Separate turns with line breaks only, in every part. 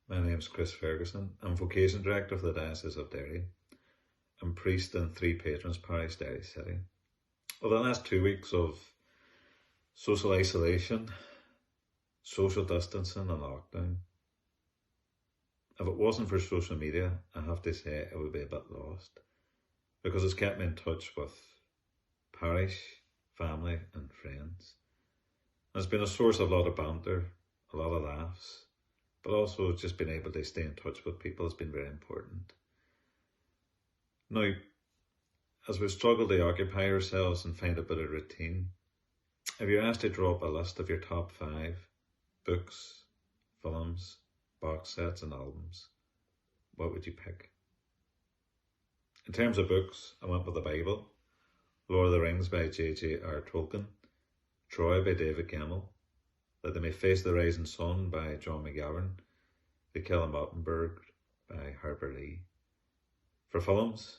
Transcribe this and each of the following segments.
My name's Chris Ferguson. I'm Vocation Director of the Diocese of Derry. I'm priest in 3 Patrons Parish, Derry City. Over the last 2 weeks of social isolation, social distancing and lockdown, if it wasn't for social media, I have to say I would be a bit lost, because it's kept me in touch with parish, family and friends. And it's been a source of a lot of banter, a lot of laughs, but also just being able to stay in touch with people has been very important. Now, as we struggle to occupy ourselves and find a bit of routine, if you're asked to draw up a list of your top 5 books, films, box sets and albums, what would you pick? In terms of books, I went with the Bible, Lord of the Rings by J.J.R. Tolkien, Troy by David Gemmell, That They May Face the Rising Sun by John McGavran, To Kill a Mockingbird by Harper Lee. For films,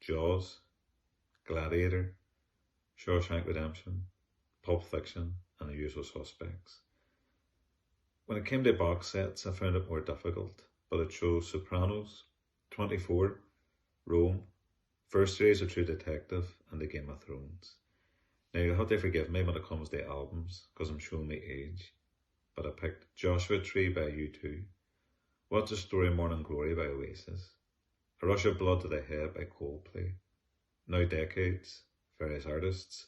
Jaws, Gladiator, Shawshank Redemption, Pulp Fiction and The Usual Suspects. When it came to box sets, I found it more difficult, but I chose Sopranos, 24, Rome, first series of True Detective and The Game of Thrones. Now you'll have to forgive me when it comes to albums, because I'm showing my age, but I picked Joshua Tree by U2, What's the Story Morning Glory by Oasis, A Rush of Blood to the Head by Coldplay, Now Decades, various artists,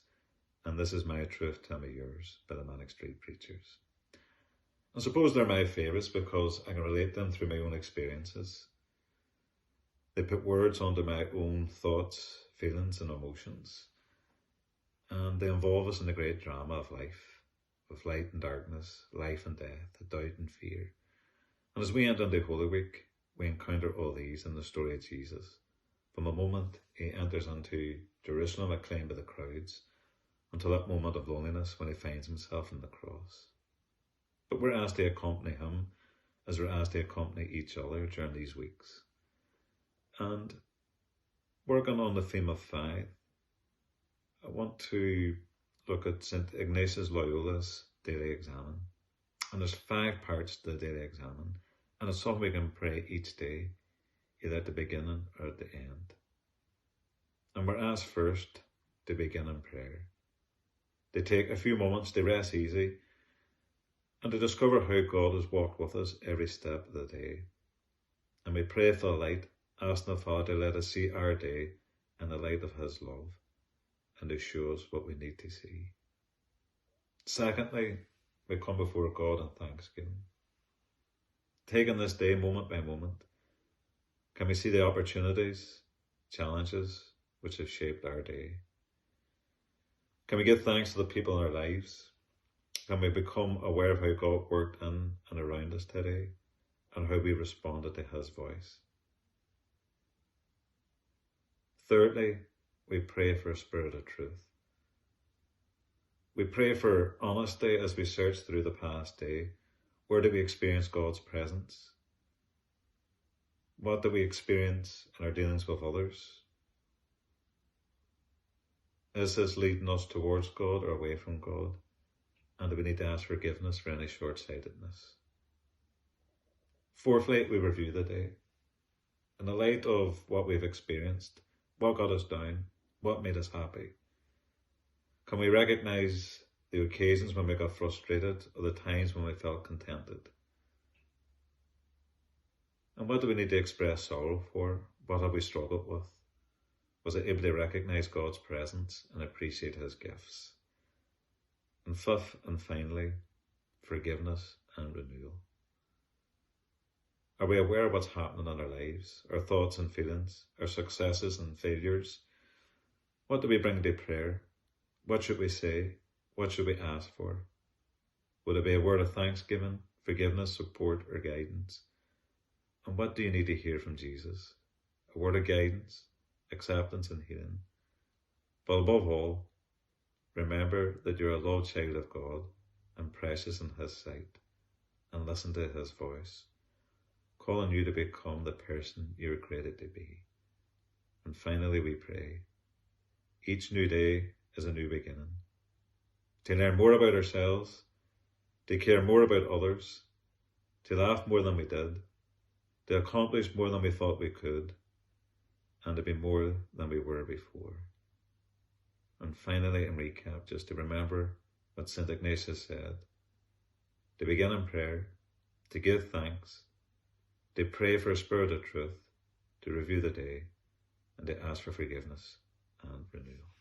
and This Is My Truth, Tell Me Yours by the Manic Street Preachers. I suppose they're my favourites because I can relate them through my own experiences. They put words onto my own thoughts, feelings and emotions, and they involve us in the great drama of life, with light and darkness, life and death, doubt and fear. And as we enter into Holy Week, we encounter all these in the story of Jesus, from the moment he enters into Jerusalem acclaimed by the crowds, until that moment of loneliness when he finds himself on the cross. But we're asked to accompany him as we're asked to accompany each other during these weeks. And working on the theme of 5, I want to look at St. Ignatius Loyola's daily examen. And there's 5 parts to the daily examen, and it's something we can pray each day, either at the beginning or at the end. And we're asked first to begin in prayer, to take a few moments to rest easy, and to discover how God has walked with us every step of the day. And we pray for the light, asking the Father to let us see our day in the light of his love, and to show us what we need to see. Secondly, we come before God in thanksgiving. Taking this day moment by moment, can we see the opportunities, challenges which have shaped our day? Can we give thanks to the people in our lives? Can we become aware of how God worked in and around us today, and how we responded to his voice? Thirdly, we pray for a spirit of truth. We pray for honesty as we search through the past day. Where do we experience God's presence? What do we experience in our dealings with others? Is this leading us towards God or away from God? And do we need to ask forgiveness for any short-sightedness? Fourthly, we review the day. In the light of what we've experienced, what got us down, what made us happy, can we recognise the occasions when we got frustrated or the times when we felt contented? And what do we need to express sorrow for? What have we struggled with? Was I able to recognise God's presence and appreciate his gifts? And fifth and finally, forgiveness and renewal. Are we aware of what's happening in our lives, our thoughts and feelings, our successes and failures? What do we bring to prayer? What should we say? What should we ask for? Would it be a word of thanksgiving, forgiveness, support or guidance? And what do you need to hear from Jesus? A word of guidance, acceptance and healing. But above all, remember that you're a loved child of God and precious in his sight, and listen to his voice, calling you to become the person you were created to be. And finally we pray, each new day is a new beginning. To learn more about ourselves, to care more about others, to laugh more than we did, to accomplish more than we thought we could, and to be more than we were before. And finally, in recap, just to remember what St. Ignatius said, to begin in prayer, to give thanks, to pray for a spirit of truth, to review the day, and to ask for forgiveness and renewal.